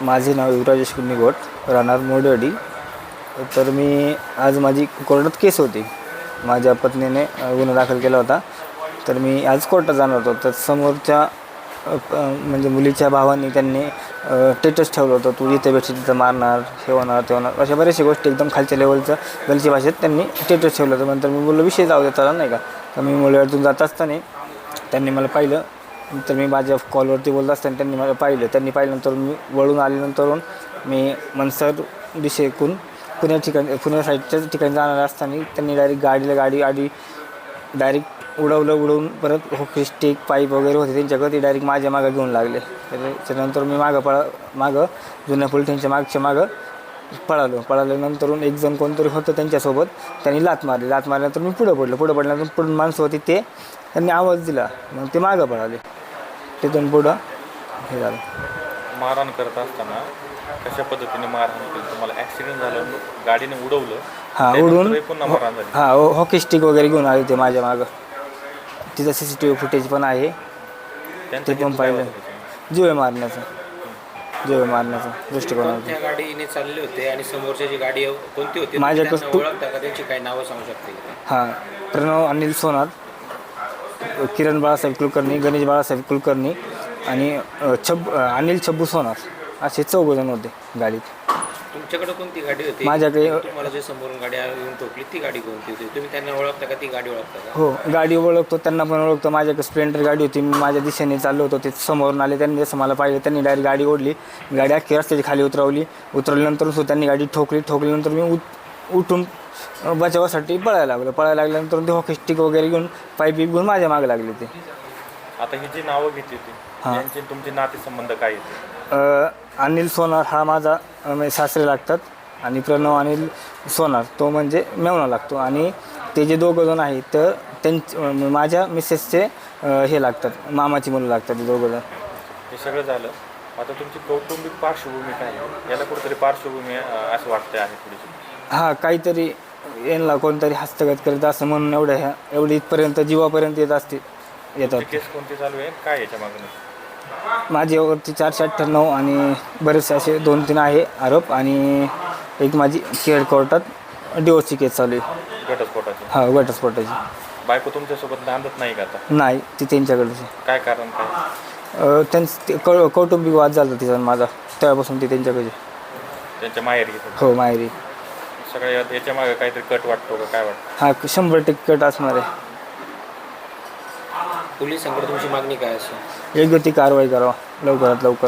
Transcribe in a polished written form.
माझे नाव युवराजेश कुन्नीगोट, राहणार मोडवाडी. तर मी आज माझी कोर्टात केस होती. माझ्या पत्नीने गुन्हा दाखल केला होता. तर मी आज कोर्टात जाणार होतो. तर समोरच्या म्हणजे मुलीच्या भावांनी त्यांनी स्टेटस ठेवलं होतं, तू जिथे भेटशील तिथं मारणार, हे होणार ते होणार, अशा बऱ्याचशा गोष्टी एकदम खालच्या लेवलचं गलची भाषेत त्यांनी स्टेटस ठेवलं होतं. नंतर मी बोललो विषय जाऊ देता नाही का. तर मी मुलीवरतून जात असताना त्यांनी मला पाहिलं. तर मी माझ्या कॉलवरती बोलत असताना त्यांनी मला पाहिलं. त्यांनी पाहिल्यानंतर मी वळून आल्यानंतर मी मनसर दिशेकून पुण्या साईडच्या ठिकाणी जाणार असताना त्यांनी डायरेक्ट गाडी आधी डायरेक्ट उडवून परत हॉकी स्टिक पाईप वगैरे होते त्यांच्याकडे, ते डायरेक्ट माझ्या मागं घेऊन लागले. त्याच्यानंतर मी मागं जुन्या पोलिसांच्या मागं पळाल्यानंतर एक जण कोणतरी होतं त्यांच्यासोबत, त्यांनी लात मारल्यानंतर मी पुढं पडल्यानंतर पुढून माणसं होती, त्यांनी आवाज दिला, मग ते मागं पळाले. तिथून पुढं हे झालं. मारहाण करत असताना कशा पद्धतीने मारहाण केली? तुम्हाला ॲक्सिडेंट झालं, गाडीने उडवलं? हां, उडून पुन्हा मारहाण झाली? हां, हॉकी स्टिक वगैरे घेऊन आले ते माझ्या मागं. तिथं CCTV फुटेज पण आहे, ते पण पाहिलं. जीवे मारण्याचा दृष्टिकोन होता. त्या गाडीने चालले होते आणि समोरची जी गाडी कोणती होती माझ्याकडे ओळखता का? त्यांची काही नावं सांगू शकते? हां, प्रणव अनिल सोनार, किरण बाळासाहेब कुलकर्णी, गणेश बाळासाहेब कुलकर्णी आणि अनिल छब्बू सोनार, असे 4 जण होते गाडीत. तुमच्याकडे कोणती गाडी होती? माझ्याकडे तुम्हाला जे समोरून गाडी येऊन ठोकली ती गाडी कोणती होती? तुम्ही त्यांना ओळखता का? ती गाडी ओळखता का? हो, गाडी ओळखतो, त्यांना पण ओळखतो. माझ्याकडे स्प्लेंडर गाडी होती, मी माझ्या दिशेने चाललो होतो, ते समोरून आले. त्यांनी जसं मला पाहिलं त्यांनी डायरेक्ट गाडी ओढली, गाडी अख्खी रस्त्याची खाली उतरवल्यानंतर त्यांनी गाडी ठोकल्यानंतर मी उठून बचावासाठी पळायला लागल्यानंतर ते हॉकी स्टिक वगैरे घेऊन पाईप घेऊन माझ्या मागे लागले. ते आता ही जी नावं घेतली होती यांचे तुमचे नातेसंबंध काय आहेत? अनिल सोनार हा माझा सासरे लागतात आणि प्रणव अनिल सोनार तो म्हणजे मेवणा लागतो. आणि ते जे 2 जण आहेत तर माझ्या मिसेसचे हे लागतात, मामाची मुलं लागतात ते 2 जण. हे सगळं झालं. आता तुमची कौटुंबिक पार्श्वभूमी काय आहे? याला कुठेतरी पार्श्वभूमी असं वाटते आहे थोडीशी. हां, काहीतरी यांना कोणतरी हस्तगत करत असं म्हणून एवढी इथपर्यंत जीवापर्यंत येतात. केस कोणती चालू आहे, काय याच्या मागणी? माझ्यावरती 498 आणि बरेचसे असे 2-3 आहे आरोप, आणि एक माझी केड कोर्टात डिवोर्सची केस चालू आहे. घटस्फोटाची? हां, घटस्फोटाची. बायको तुमच्यासोबत नांदत नाही का आता? नाही, ती त्यांच्याकडची. काय कारण काय? त्यांचं कौटुंबिक वाद झाला तिचा माझा, तेव्हापासून ती त्यांच्याकडे. त्यांच्या माहेरी? हो, माहेरी. सगळ्या याच्या मागे काहीतरी कट वाटतो का, काय वाटतं? हां, 100% कट असणार आहे. पोलिसांकडे तुमची मागणी काय असेल? योग्य ती कारवाई करावा लवकरात लवकर.